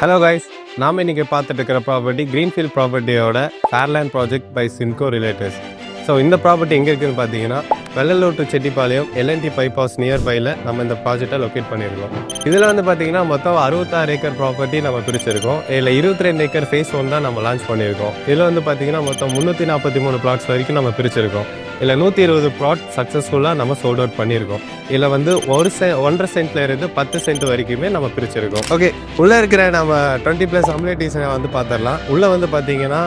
Hello guys, நாம் இன்றைக்கி பார்த்துட்டு இருக்கிற ப்ராப்பர்ட்டி க்ரீன்ஃபீல்ட் ப்ராப்பர்ட்டியோட Fairland project by Cinco realtors. So இந்த ப்ராப்பர்ட்டி எங்கே இருக்குதுன்னு பார்த்தீங்கன்னா Vellalur to Chettipalayam LNT bypass நியர்பையில் நம்ம இந்த ப்ராஜெக்டை லொக்கேட் பண்ணியிருக்கோம். இதில் பார்த்தீங்கன்னா மொத்தம் 66 ஏக்கர் ப்ராப்பர்ட்டி நம்ம பிரிச்சிருக்கோம். இதில் 22 ஏக்கர் ஃபேஸ் 1 தான் நம்ம லான்ச் பண்ணியிருக்கோம். இதில் பார்த்தீங்கன்னா மொத்தம் 343 பிளாட்ஸ் வரைக்கும் நம்ம பிரிச்சிருக்கோம். இதில் 120 ப்ளாட் சக்ஸஸ்ஃபுல்லாக நம்ம சோல்ட் அவுட் பண்ணியிருக்கோம். இதில் 1.5 சென்ட்ல இருந்து 10 சென்ட் வரைக்குமே நம்ம பிரிச்சிருக்கோம். ஓகே, உள்ளே இருக்கிற நம்ம 20+ அம்யூனிட்டிஸை பார்த்துடலாம். உள்ளே பார்த்தீங்கன்னா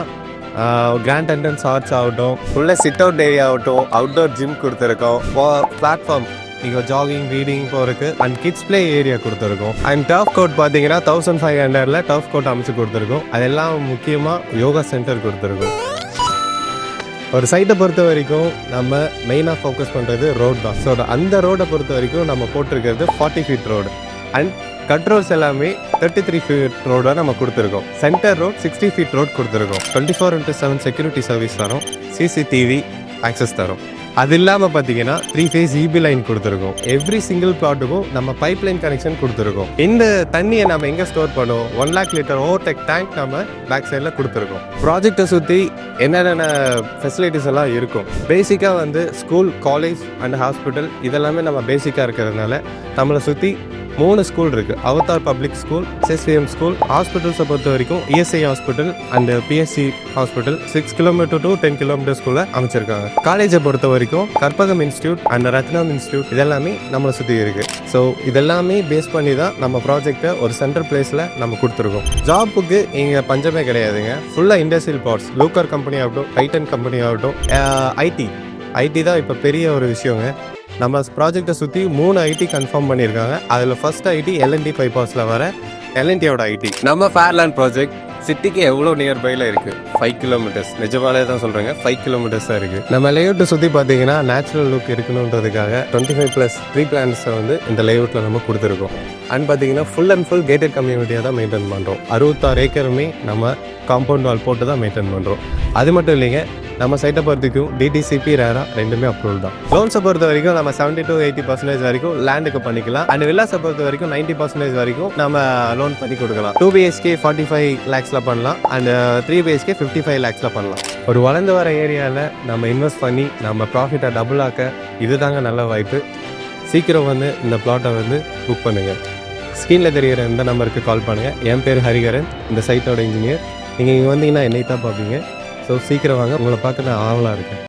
கிராண்ட் என்ட்ரன்ஸ் ஆர்ச் ஆகட்டும், உள்ள சிட் அவுட் ஏரியா ஆகட்டும், அவுட்டோர் ஜிம் கொடுத்துருக்கோம், பிளாட்ஃபார்ம் நீங்கள் ஜாகிங் ரீடிங் போகிறதுக்கு அண்ட் கிட்ஸ் பிளே ஏரியா கொடுத்துருக்கோம். அண்ட் டர்ஃப் கோட் பார்த்தீங்கன்னா 1500 டர்ஃப் கோட் அமைச்சு கொடுத்துருக்கோம். அதெல்லாம் முக்கியமாக யோகா சென்டர் கொடுத்துருக்கோம். ஒரு சைட்டை பொறுத்த வரைக்கும் நம்ம மெயினாக ஃபோக்கஸ் பண்ணுறது ரோட் தான். ஸோ அந்த ரோடை பொறுத்த வரைக்கும் நம்ம போட்டிருக்கிறது 40 ஃபீட் ரோடு அண்ட் கண்ட்ரோல்ஸ் எல்லாமே 33 ஃபீட் ரோடாக நம்ம கொடுத்துருக்கோம். சென்டர் ரோட் 60 ஃபீட் ரோட் கொடுத்துருக்கோம். 24/7 செக்யூரிட்டி சர்வீஸ் தரோம், சிசிடிவி ஆக்சஸ் தரோம். அது இல்லாமல் பார்த்தீங்கன்னா 3 ஃபேஸ் இபி லைன் கொடுத்துருக்கோம். எவ்ரி சிங்கிள் பிளாட்டுக்கும் நம்ம பைப் லைன் கனெக்ஷன் கொடுத்துருக்கோம். இந்த தண்ணியை நம்ம எங்கே ஸ்டோர் பண்ணுவோம், 1 lakh லிட்டர் ஓவர்டெக் டேங்க் நம்ம பேக் சைடில் கொடுத்துருக்கோம். ப்ராஜெக்டை சுற்றி என்னென்ன ஃபெசிலிட்டிஸ் எல்லாம் இருக்கும், பேசிக்காக ஸ்கூல், காலேஜ் அண்ட் ஹாஸ்பிட்டல் இதெல்லாமே நம்ம பேசிக்காக இருக்கிறதுனால நம்மளை சுற்றி 3 ஸ்கூல் இருக்குது. Avatar public school, SSVM school. ஹாஸ்பிட்டல்ஸை பொறுத்த வரைக்கும் ESI hospital and PSC hospital 6 kilometre to 10 கிலோமீட்டர்ஸ்குள்ளே அமைச்சிருக்காங்க. காலேஜை பொறுத்த வரைக்கும் Karpagam institute and Rathnam institute இதெல்லாமே நம்மளை சுற்றி இருக்குது. ஸோ இதெல்லாமே பேஸ் பண்ணி தான் நம்ம ப்ராஜெக்டை ஒரு சென்ட்ரல் பிளேஸில் நம்ம கொடுத்துருக்கோம். ஜாப்புக்கு இங்கே பஞ்சமே கிடையாதுங்க. ஃபுல்லாக இண்டஸ்ட்ரியல் பார்ட்ஸ், லூக்கர் கம்பெனி ஆகட்டும், டைட்டன் கம்பெனி ஆகட்டும், ஐடி தான் இப்போ பெரிய ஒரு விஷயங்க. நம்ம ப்ராஜெக்டை சுற்றி 3 ஐடி கன்ஃபார்ம் பண்ணியிருக்காங்க. அதில் ஃபர்ஸ்ட் ஐடி எல்என்டி பைபாஸில் வர எல்என்டியோட ஐடி. நம்ம ஃபேர்லேண்ட் ப்ராஜெக்ட் சிட்டிக்கு எவ்வளோ நியர்பையில் இருக்குது, 5 கிலோமீட்டர்ஸ். நிஜமாலே தான் சொல்கிறேங்க, 5 கிலோமீட்டர்ஸ் தான் இருக்குது. நம்ம லேஅவுட்டை சுற்றி பார்த்தீங்கன்னா நேச்சுரல் லுக் இருக்கணுன்றதுக்காக 25+ ட்ரீ பிளான்ஸை இந்த லேஅவுட்டில் நம்ம கொடுத்துருக்கோம். அண்ட் பார்த்தீங்கன்னா ஃபுல் அண்ட் ஃபுல் கேட்டட் கம்யூனிட்டியாக தான் மெயின்டைன் பண்ணுறோம். 66 ஏக்கருமே நம்ம காம்பவுண்ட் வால் போட்டு தான் மெயின்டைன் பண்ணுறோம். அது மட்டும் இல்லைங்க, நம்ம சைட்டை பொறுத்திக்கும் டிடிசிபி ரேரா ரெண்டுமே அப்ரூவல் தான். லோன்ஸை பொறுத்த வரைக்கும் நம்ம 70 to 80% வரைக்கும் லேண்டுக்கு பண்ணிக்கலாம். அண்ட் வில்லாஸை பொறுத்த வரைக்கும் 90% வரைக்கும் நம்ம லோன் பண்ணி கொடுக்கலாம். 2 BHK 45 lakhsல பண்ணலாம் அண்ட் 3 BHK 55 lakhsல பண்ணலாம். ஒரு வளர்ந்து வர ஏரியாவில் நம்ம இன்வெஸ்ட் பண்ணி நம்ம ப்ராஃபிட்டை டபுள் ஆக்க இதுதாங்க நல்ல வாய்ப்பு. சீக்கிரம் இந்த பிளாட்டை புக் பண்ணுங்கள். ஸ்க்ரீனில் தெரிகிற இந்த நம்பருக்கு கால் பண்ணுங்கள். என் பேர் ஹரிகரன், இந்த சைட்டோட இன்ஜினியர். நீங்கள் இங்கே வந்தீங்கன்னா என்னை தான் பார்ப்பீங்க. ஸோ சீக்கிரம் வாங்க, உங்களை பார்க்க நான் ஆவலாக இருக்கேன்.